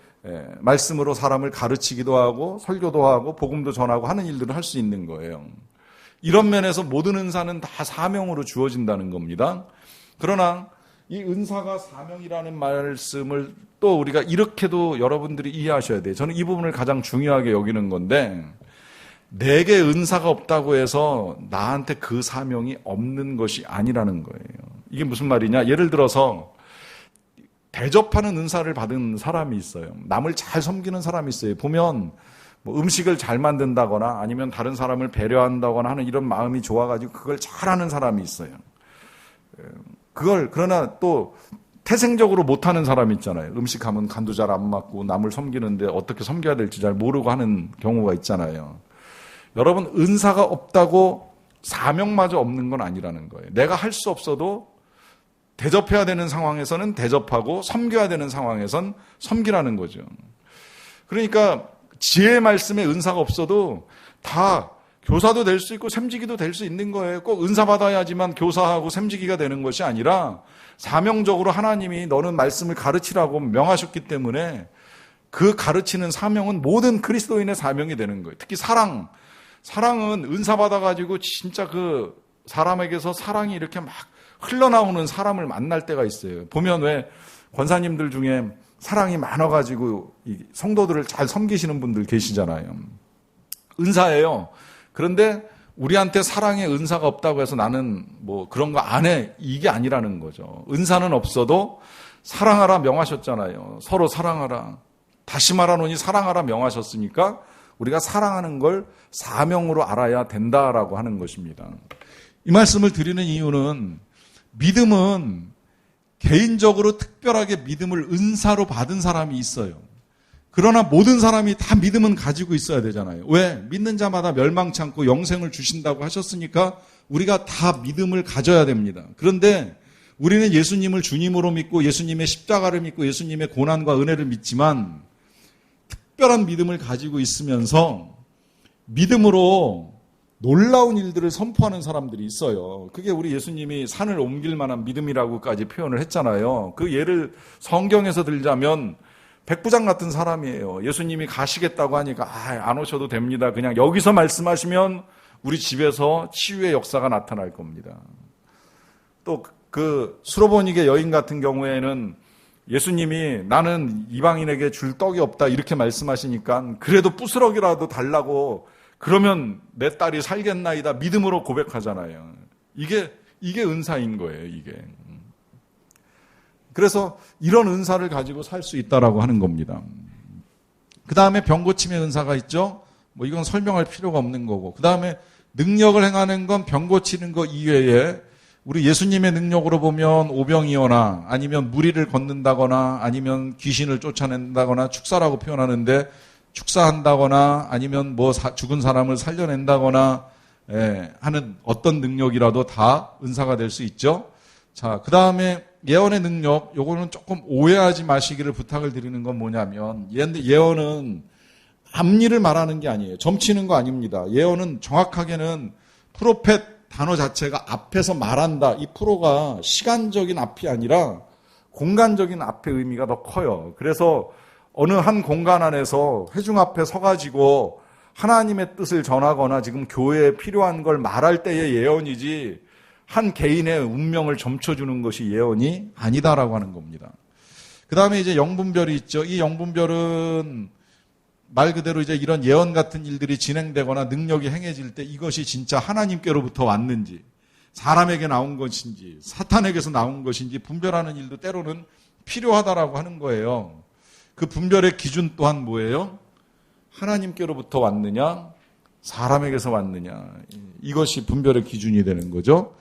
Speaker 1: 말씀으로 사람을 가르치기도 하고 설교도 하고 복음도 전하고 하는 일들을 할 수 있는 거예요. 이런 면에서 모든 은사는 다 사명으로 주어진다는 겁니다. 그러나 이 은사가 사명이라는 말씀을 또 우리가 이렇게도 여러분들이 이해하셔야 돼요. 저는 이 부분을 가장 중요하게 여기는 건데 내게 은사가 없다고 해서 나한테 그 사명이 없는 것이 아니라는 거예요. 이게 무슨 말이냐? 예를 들어서 대접하는 은사를 받은 사람이 있어요. 남을 잘 섬기는 사람이 있어요. 보면 뭐 음식을 잘 만든다거나 아니면 다른 사람을 배려한다거나 하는 이런 마음이 좋아가지고 그걸 잘하는 사람이 있어요. 그러나 또 태생적으로 못하는 사람이 있잖아요. 음식하면 간도 잘 안 맞고 남을 섬기는데 어떻게 섬겨야 될지 잘 모르고 하는 경우가 있잖아요. 여러분, 은사가 없다고 사명마저 없는 건 아니라는 거예요. 내가 할 수 없어도 대접해야 되는 상황에서는 대접하고 섬겨야 되는 상황에선 섬기라는 거죠. 그러니까 지혜의 말씀에 은사가 없어도 다 교사도 될 수 있고 샘지기도 될 수 있는 거예요. 꼭 은사 받아야지만 교사하고 샘지기가 되는 것이 아니라 사명적으로 하나님이 너는 말씀을 가르치라고 명하셨기 때문에 그 가르치는 사명은 모든 그리스도인의 사명이 되는 거예요. 특히 사랑은 은사 받아가지고 진짜 그 사람에게서 사랑이 이렇게 막 흘러나오는 사람을 만날 때가 있어요. 보면 왜 권사님들 중에 사랑이 많아가지고 이 성도들을 잘 섬기시는 분들 계시잖아요. 은사예요. 그런데 우리한테 사랑의 은사가 없다고 해서 나는 뭐 그런 거 안 해. 이게 아니라는 거죠. 은사는 없어도 사랑하라 명하셨잖아요. 서로 사랑하라. 다시 말하노니 사랑하라 명하셨으니까 우리가 사랑하는 걸 사명으로 알아야 된다라고 하는 것입니다. 이 말씀을 드리는 이유는 믿음은 개인적으로 특별하게 믿음을 은사로 받은 사람이 있어요. 그러나 모든 사람이 다 믿음은 가지고 있어야 되잖아요. 왜? 믿는 자마다 멸망치 않고 영생을 주신다고 하셨으니까 우리가 다 믿음을 가져야 됩니다. 그런데 우리는 예수님을 주님으로 믿고 예수님의 십자가를 믿고 예수님의 고난과 은혜를 믿지만 특별한 믿음을 가지고 있으면서 믿음으로 놀라운 일들을 선포하는 사람들이 있어요. 그게 우리 예수님이 산을 옮길 만한 믿음이라고까지 표현을 했잖아요. 그 예를 성경에서 들자면 백부장 같은 사람이에요. 예수님이 가시겠다고 하니까 안 오셔도 됩니다. 그냥 여기서 말씀하시면 우리 집에서 치유의 역사가 나타날 겁니다. 또 그 수로보니게 여인 같은 경우에는 예수님이 나는 이방인에게 줄 떡이 없다 이렇게 말씀하시니까 그래도 부스럭이라도 달라고 그러면 내 딸이 살겠나이다 믿음으로 고백하잖아요. 이게 은사인 거예요, 이게. 그래서 이런 은사를 가지고 살 수 있다라고 하는 겁니다. 그 다음에 병 고침의 은사가 있죠. 뭐 이건 설명할 필요가 없는 거고. 그 다음에 능력을 행하는 건 병 고치는 거 이외에 우리 예수님의 능력으로 보면 오병이어나 아니면 무리를 걷는다거나 아니면 귀신을 쫓아낸다거나 축사라고 표현하는데 축사한다거나 아니면 뭐 죽은 사람을 살려낸다거나 하는 어떤 능력이라도 다 은사가 될 수 있죠. 자, 그 다음에 예언의 능력, 요거는 조금 오해하지 마시기를 부탁을 드리는 건 뭐냐면 예언은 앞일을 말하는 게 아니에요. 점치는 거 아닙니다. 예언은 정확하게는 프로펫 단어 자체가 앞에서 말한다. 이 프로가 시간적인 앞이 아니라 공간적인 앞의 의미가 더 커요. 그래서 어느 한 공간 안에서 회중 앞에 서가지고 하나님의 뜻을 전하거나 지금 교회에 필요한 걸 말할 때의 예언이지 한 개인의 운명을 점쳐주는 것이 예언이 아니다라고 하는 겁니다. 그 다음에 이제 영분별이 있죠. 이 영분별은 말 그대로 이제 이런 예언 같은 일들이 진행되거나 능력이 행해질 때 이것이 진짜 하나님께로부터 왔는지, 사람에게 나온 것인지, 사탄에게서 나온 것인지 분별하는 일도 때로는 필요하다라고 하는 거예요. 그 분별의 기준 또한 뭐예요? 하나님께로부터 왔느냐, 사람에게서 왔느냐. 이것이 분별의 기준이 되는 거죠.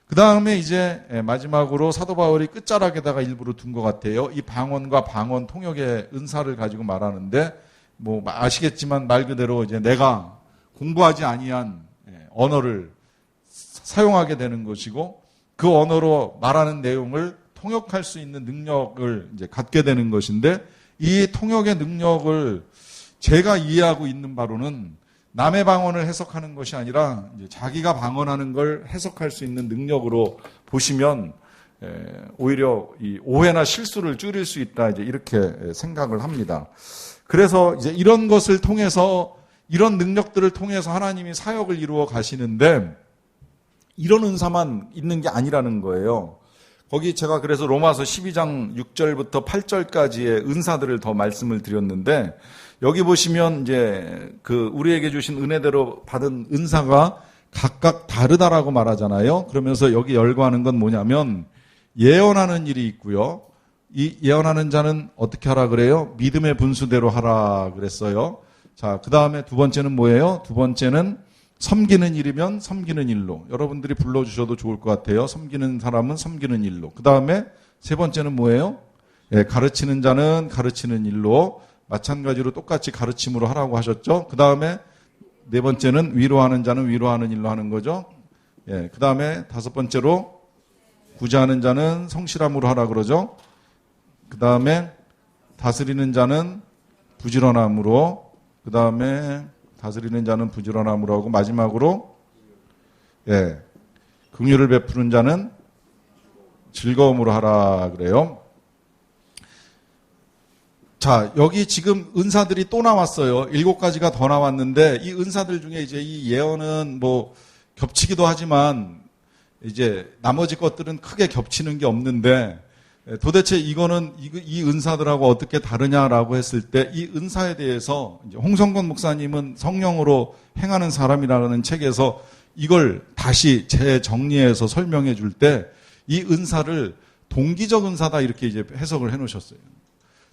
Speaker 1: 그 다음에 이제 마지막으로 사도 바울이 끝자락에다가 일부러 둔 것 같아요. 이 방언과 방언 통역의 은사를 가지고 말하는데 뭐 아시겠지만 말 그대로 이제 내가 공부하지 아니한 언어를 사용하게 되는 것이고 그 언어로 말하는 내용을 통역할 수 있는 능력을 이제 갖게 되는 것인데 이 통역의 능력을 제가 이해하고 있는 바로는 남의 방언을 해석하는 것이 아니라 이제 자기가 방언하는 걸 해석할 수 있는 능력으로 보시면 오히려 이 오해나 실수를 줄일 수 있다 이제 이렇게 생각을 합니다. 그래서 이제 이런 것을 통해서 이런 능력들을 통해서 하나님이 사역을 이루어 가시는데 이런 은사만 있는 게 아니라는 거예요. 거기 제가 그래서 로마서 12장 6절부터 8절까지의 은사들을 더 말씀을 드렸는데 여기 보시면 이제 그 우리에게 주신 은혜대로 받은 은사가 각각 다르다라고 말하잖아요. 그러면서 여기 열거하는 건 뭐냐면 예언하는 일이 있고요. 이 예언하는 자는 어떻게 하라 그래요? 믿음의 분수대로 하라 그랬어요. 자, 그 다음에 두 번째는 뭐예요? 두 번째는 섬기는 일이면 섬기는 일로. 여러분들이 불러주셔도 좋을 것 같아요. 섬기는 사람은 섬기는 일로. 그 다음에 세 번째는 뭐예요? 가르치는 자는 가르치는 일로. 마찬가지로 똑같이 가르침으로 하라고 하셨죠. 그 다음에 네 번째는 위로하는 자는 위로하는 일로 하는 거죠. 그 다음에 다섯 번째로 구제하는 자는 성실함으로 하라 그러죠. 그 다음에 다스리는 자는 부지런함으로, 그 다음에 다스리는 자는 부지런함으로 하고 마지막으로 긍휼을 베푸는 자는 즐거움으로 하라 그래요. 자, 여기 지금 은사들이 또 나왔어요. 7가지가 더 나왔는데 이 은사들 중에 이제 이 예언은 뭐 겹치기도 하지만 이제 나머지 것들은 크게 겹치는 게 없는데 도대체 이거는 이 은사들하고 어떻게 다르냐라고 했을 때 이 은사에 대해서 이제 홍성건 목사님은 성령으로 행하는 사람이라는 책에서 이걸 다시 재정리해서 설명해 줄 때 이 은사를 동기적 은사다 이렇게 이제 해석을 해 놓으셨어요.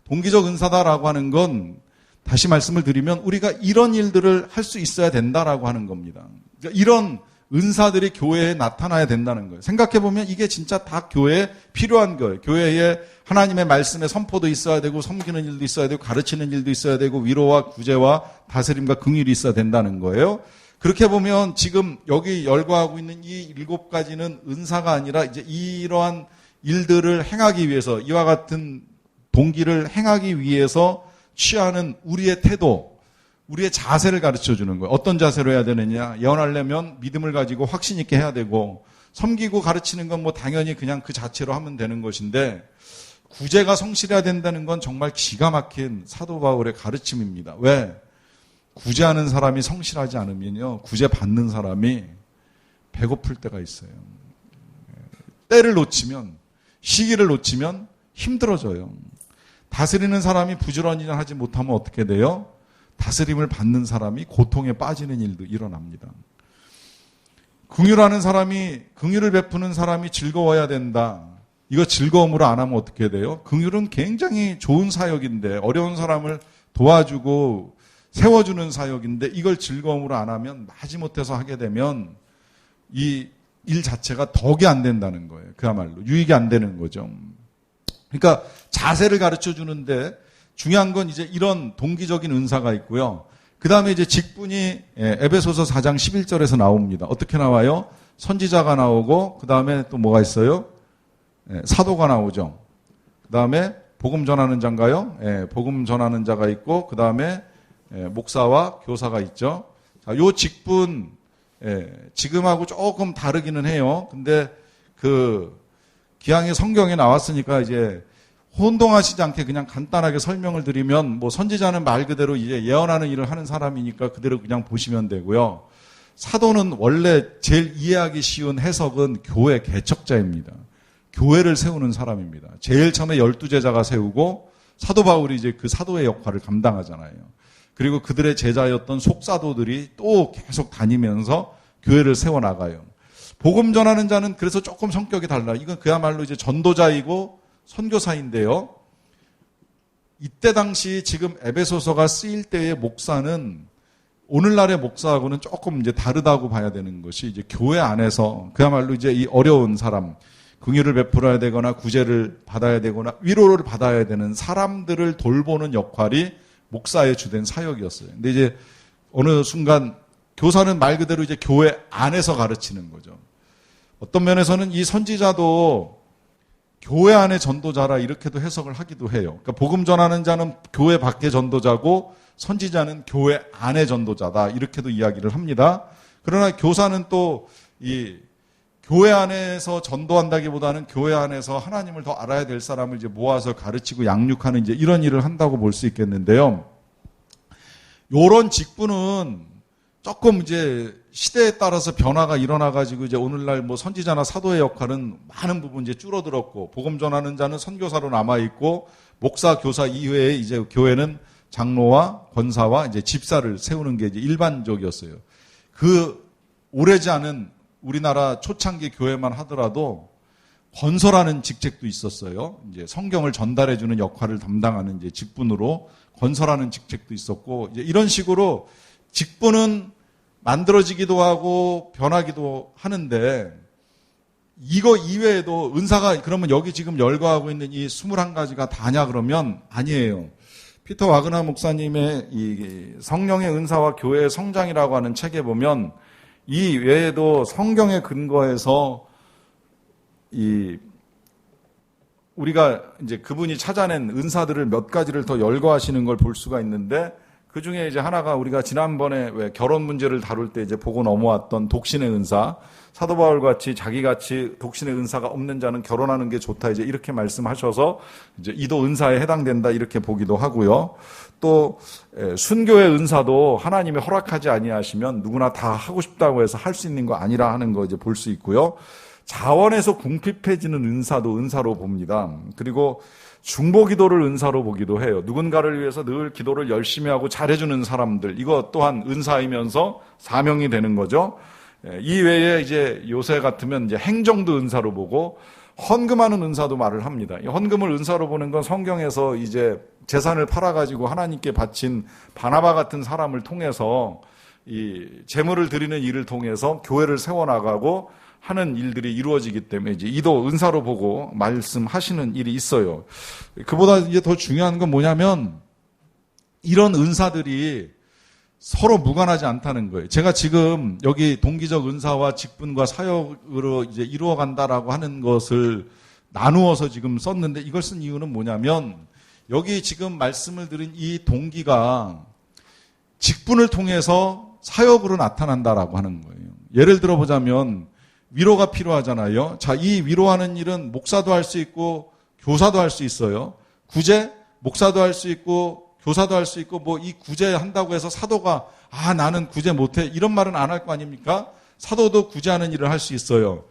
Speaker 1: 동기적 은사다라고 하는 건 다시 말씀을 드리면 우리가 이런 일들을 할 수 있어야 된다라고 하는 겁니다. 그러니까 이런 은사들이 교회에 나타나야 된다는 거예요. 생각해보면 이게 진짜 다 교회에 필요한 거예요. 교회에 하나님의 말씀의 선포도 있어야 되고 섬기는 일도 있어야 되고 가르치는 일도 있어야 되고 위로와 구제와 다스림과 긍휼이 있어야 된다는 거예요. 그렇게 보면 지금 여기 열거하고 있는 이 7가지는 은사가 아니라 이제 이러한 일들을 행하기 위해서 이와 같은 동기를 행하기 위해서 취하는 우리의 태도, 우리의 자세를 가르쳐 주는 거예요. 어떤 자세로 해야 되느냐. 예언하려면 믿음을 가지고 확신 있게 해야 되고 섬기고 가르치는 건 뭐 당연히 그냥 그 자체로 하면 되는 것인데 구제가 성실해야 된다는 건 정말 기가 막힌 사도 바울의 가르침입니다. 왜? 구제하는 사람이 성실하지 않으면요. 구제 받는 사람이 배고플 때가 있어요. 때를 놓치면, 시기를 놓치면 힘들어져요. 다스리는 사람이 부지런히 하지 못하면 어떻게 돼요? 다스림을 받는 사람이 고통에 빠지는 일도 일어납니다. 긍휼하는 사람이, 긍휼을 베푸는 사람이 즐거워야 된다. 이거 즐거움으로 안 하면 어떻게 돼요? 긍휼은 굉장히 좋은 사역인데, 어려운 사람을 도와주고 세워주는 사역인데, 이걸 즐거움으로 안 하면, 마지못해서 하게 되면 이 일 자체가 덕이 안 된다는 거예요. 그야말로 유익이 안 되는 거죠. 그러니까 자세를 가르쳐 주는데 중요한 건 이제 이런 동기적인 은사가 있고요. 그 다음에 이제 직분이 에베소서 4장 11절에서 나옵니다. 어떻게 나와요? 선지자가 나오고, 그 다음에 또 뭐가 있어요? 사도가 나오죠. 그 다음에 복음 전하는 자인가요? 복음 전하는 자가 있고, 그 다음에 목사와 교사가 있죠. 자, 요 직분, 지금하고 조금 다르기는 해요. 근데 기왕에 성경에 나왔으니까 이제 혼동하시지 않게 그냥 간단하게 설명을 드리면, 뭐 선지자는 말 그대로 이제 예언하는 일을 하는 사람이니까 그대로 그냥 보시면 되고요. 사도는 원래 제일 이해하기 쉬운 해석은 교회 개척자입니다. 교회를 세우는 사람입니다. 제일 처음에 12제자가 세우고, 사도 바울이 이제 그 사도의 역할을 감당하잖아요. 그리고 그들의 제자였던 속사도들이 또 계속 다니면서 교회를 세워나가요. 복음 전하는 자는 그래서 조금 성격이 달라요. 이건 그야말로 이제 전도자이고 선교사인데요. 이때 당시 지금 에베소서가 쓰일 때의 목사는 오늘날의 목사하고는 조금 이제 다르다고 봐야 되는 것이, 이제 교회 안에서 그야말로 이제 이 어려운 사람, 긍휼을 베풀어야 되거나 구제를 받아야 되거나 위로를 받아야 되는 사람들을 돌보는 역할이 목사의 주된 사역이었어요. 근데 이제 어느 순간 교사는 말 그대로 이제 교회 안에서 가르치는 거죠. 어떤 면에서는 이 선지자도 교회 안의 전도자라 이렇게도 해석을 하기도 해요. 그러니까 복음 전하는 자는 교회 밖의 전도자고, 선지자는 교회 안의 전도자다, 이렇게도 이야기를 합니다. 그러나 교사는 또 이 교회 안에서 전도한다기보다는 교회 안에서 하나님을 더 알아야 될 사람을 이제 모아서 가르치고 양육하는 이제 이런 일을 한다고 볼 수 있겠는데요. 요런 직분은 조금 이제 시대에 따라서 변화가 일어나가지고 이제 오늘날 뭐 선지자나 사도의 역할은 많은 부분 이제 줄어들었고, 복음 전하는 자는 선교사로 남아있고, 목사, 교사 이외에 이제 교회는 장로와 권사와 이제 집사를 세우는 게 이제 일반적이었어요. 오래지 않은 우리나라 초창기 교회만 하더라도 건설하는 직책도 있었어요. 이제 성경을 전달해주는 역할을 담당하는 이제 직분으로 건설하는 직책도 있었고, 이제 이런 식으로 직분은 만들어지기도 하고 변하기도 하는데, 이거 이외에도 은사가, 그러면 여기 지금 열거하고 있는 이 21가지가 다냐 그러면 아니에요. 피터 와그너 목사님의 이 성령의 은사와 교회의 성장이라고 하는 책에 보면, 이 외에도 성경에 근거해서 우리가 이제 그분이 찾아낸 은사들을 몇 가지를 더 열거하시는 걸 볼 수가 있는데, 그 중에 이제 하나가 우리가 지난번에 왜 결혼 문제를 다룰 때 이제 보고 넘어왔던 독신의 은사, 사도 바울 같이 자기같이 독신의 은사가 없는 자는 결혼하는 게 좋다, 이제 이렇게 말씀하셔서 이제 이도 은사에 해당된다, 이렇게 보기도 하고요. 또 순교의 은사도 하나님이 허락하지 아니하시면 누구나 다 하고 싶다고 해서 할 수 있는 거 아니라 하는 거 이제 볼 수 있고요. 자원에서 궁핍해지는 은사도 은사로 봅니다. 그리고 중보기도를 은사로 보기도 해요. 누군가를 위해서 늘 기도를 열심히 하고 잘해주는 사람들, 이거 또한 은사이면서 사명이 되는 거죠. 이 외에 이제 요새 같으면 이제 행정도 은사로 보고, 헌금하는 은사도 말을 합니다. 헌금을 은사로 보는 건 성경에서 이제 재산을 팔아가지고 하나님께 바친 바나바 같은 사람을 통해서 이 재물을 드리는 일을 통해서 교회를 세워나가고 하는 일들이 이루어지기 때문에 이제 이도 은사로 보고 말씀하시는 일이 있어요. 그보다 이제 더 중요한 건 뭐냐면, 이런 은사들이 서로 무관하지 않다는 거예요. 제가 지금 여기 동기적 은사와 직분과 사역으로 이제 이루어간다라고 하는 것을 나누어서 지금 썼는데, 이걸 쓴 이유는 뭐냐면, 여기 지금 말씀을 드린 이 동기가 직분을 통해서 사역으로 나타난다라고 하는 거예요. 예를 들어 보자면 위로가 필요하잖아요. 자, 이 위로하는 일은 목사도 할 수 있고 교사도 할 수 있어요. 구제, 목사도 할 수 있고 교사도 할 수 있고, 뭐 이 구제 한다고 해서 사도가 나는 구제 못해, 이런 말은 안 할 거 아닙니까? 사도도 구제하는 일을 할 수 있어요.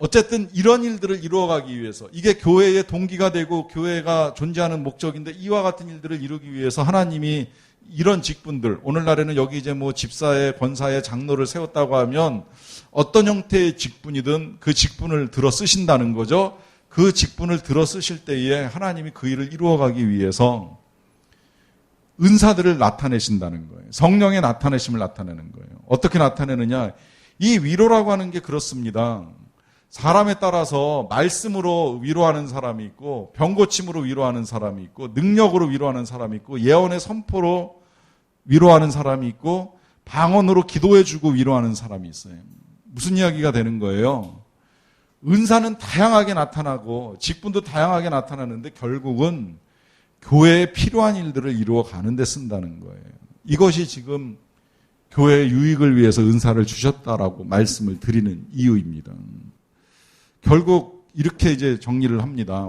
Speaker 1: 어쨌든 이런 일들을 이루어가기 위해서, 이게 교회의 동기가 되고 교회가 존재하는 목적인데, 이와 같은 일들을 이루기 위해서 하나님이 이런 직분들, 오늘날에는 여기 이제 뭐 집사의, 권사의, 장로를 세웠다고 하면 어떤 형태의 직분이든 그 직분을 들어 쓰신다는 거죠. 그 직분을 들어 쓰실 때에 하나님이 그 일을 이루어가기 위해서 은사들을 나타내신다는 거예요. 성령의 나타내심을 나타내는 거예요. 어떻게 나타내느냐? 이 위로라고 하는 게 그렇습니다. 사람에 따라서 말씀으로 위로하는 사람이 있고, 병고침으로 위로하는 사람이 있고, 능력으로 위로하는 사람이 있고, 예언의 선포로 위로하는 사람이 있고, 방언으로 기도해주고 위로하는 사람이 있어요. 무슨 이야기가 되는 거예요? 은사는 다양하게 나타나고 직분도 다양하게 나타나는데 결국은 교회에 필요한 일들을 이루어가는 데 쓴다는 거예요. 이것이 지금 교회의 유익을 위해서 은사를 주셨다라고 말씀을 드리는 이유입니다. 결국 이렇게 이제 정리를 합니다.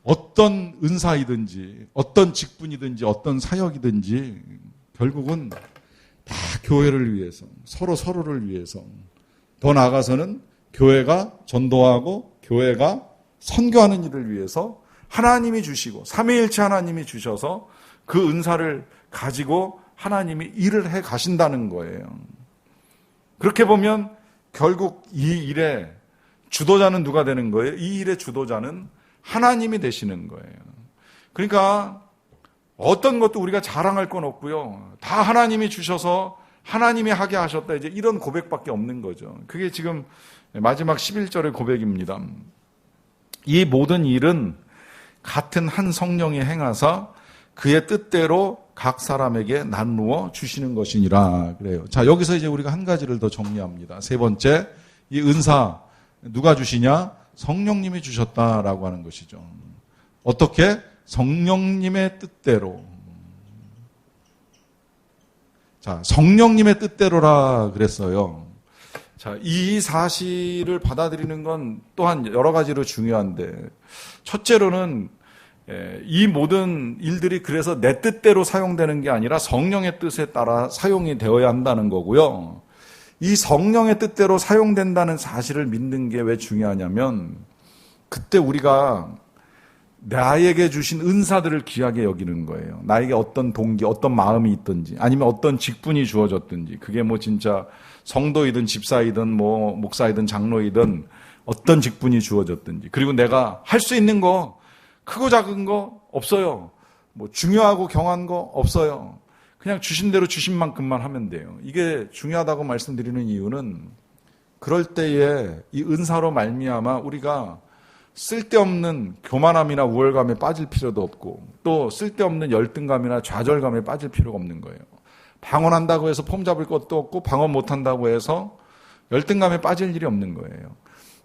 Speaker 1: 어떤 은사이든지 어떤 직분이든지 어떤 사역이든지 결국은 다 교회를 위해서, 서로를 위해서, 더 나아가서는 교회가 전도하고 교회가 선교하는 일을 위해서 하나님이 주시고 삼위일체 하나님이 주셔서 그 은사를 가지고 하나님이 일을 해 가신다는 거예요. 그렇게 보면 결국 이 일의 주도자는 누가 되는 거예요? 이 일의 주도자는 하나님이 되시는 거예요. 그러니까 어떤 것도 우리가 자랑할 건 없고요. 다 하나님이 주셔서 하나님이 하게 하셨다. 이제 이런 고백밖에 없는 거죠. 그게 지금 마지막 11절의 고백입니다. 이 모든 일은 같은 한 성령이 행하사 그의 뜻대로 각 사람에게 나누어 주시는 것이니라 그래요. 자, 여기서 이제 우리가 한 가지를 더 정리합니다. 세 번째, 이 은사 누가 주시냐? 성령님이 주셨다라고 하는 것이죠. 어떻게? 성령님의 뜻대로. 자, 성령님의 뜻대로라 그랬어요. 자, 이 사실을 받아들이는 건 또한 여러 가지로 중요한데, 첫째로는 이 모든 일들이 그래서 내 뜻대로 사용되는 게 아니라 성령의 뜻에 따라 사용이 되어야 한다는 거고요. 이 성령의 뜻대로 사용된다는 사실을 믿는 게 왜 중요하냐면, 그때 우리가 나에게 주신 은사들을 귀하게 여기는 거예요. 나에게 어떤 동기, 어떤 마음이 있든지, 아니면 어떤 직분이 주어졌든지, 그게 뭐 진짜 성도이든 집사이든 뭐 목사이든 장로이든 어떤 직분이 주어졌든지, 그리고 내가 할 수 있는 거 크고 작은 거 없어요. 뭐 중요하고 경한 거 없어요. 그냥 주신 대로 주신 만큼만 하면 돼요. 이게 중요하다고 말씀드리는 이유는 그럴 때에 이 은사로 말미암아 우리가 쓸데없는 교만함이나 우월감에 빠질 필요도 없고, 또 쓸데없는 열등감이나 좌절감에 빠질 필요가 없는 거예요. 방언한다고 해서 폼 잡을 것도 없고, 방언 못한다고 해서 열등감에 빠질 일이 없는 거예요.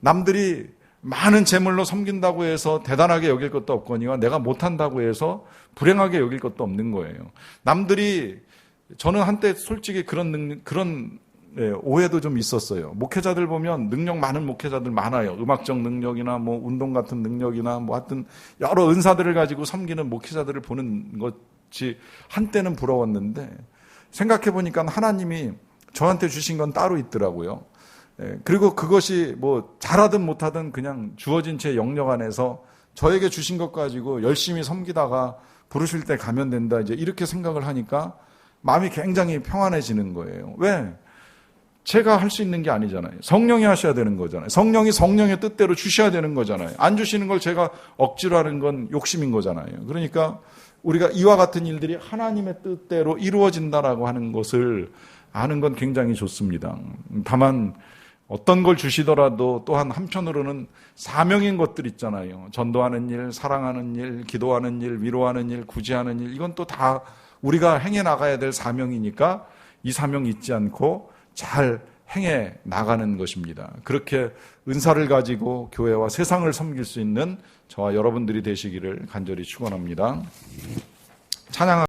Speaker 1: 남들이 많은 재물로 섬긴다고 해서 대단하게 여길 것도 없거니와 내가 못한다고 해서 불행하게 여길 것도 없는 거예요. 남들이, 저는 한때 솔직히 그런 오해도 좀 있었어요. 목회자들 보면 능력 많은 목회자들 많아요. 음악적 능력이나 뭐 운동 같은 능력이나 뭐 하여튼 여러 은사들을 가지고 섬기는 목회자들을 보는 것이 한때는 부러웠는데, 생각해 보니까 하나님이 저한테 주신 건 따로 있더라고요. 그리고 그것이 뭐 잘하든 못하든 그냥 주어진 제 영역 안에서 저에게 주신 것 가지고 열심히 섬기다가 부르실 때 가면 된다, 이제 이렇게 생각을 하니까 마음이 굉장히 평안해지는 거예요. 왜? 제가 할 수 있는 게 아니잖아요. 성령이 하셔야 되는 거잖아요. 성령이 성령의 뜻대로 주셔야 되는 거잖아요. 안 주시는 걸 제가 억지로 하는 건 욕심인 거잖아요. 그러니까 우리가 이와 같은 일들이 하나님의 뜻대로 이루어진다라고 하는 것을 아는 건 굉장히 좋습니다. 다만 어떤 걸 주시더라도 또한 한편으로는 사명인 것들 있잖아요. 전도하는 일, 사랑하는 일, 기도하는 일, 위로하는 일, 구제하는 일, 이건 또 다 우리가 행해 나가야 될 사명이니까 이 사명 잊지 않고 잘 행해 나가는 것입니다. 그렇게 은사를 가지고 교회와 세상을 섬길 수 있는 저와 여러분들이 되시기를 간절히 축원합니다. 찬양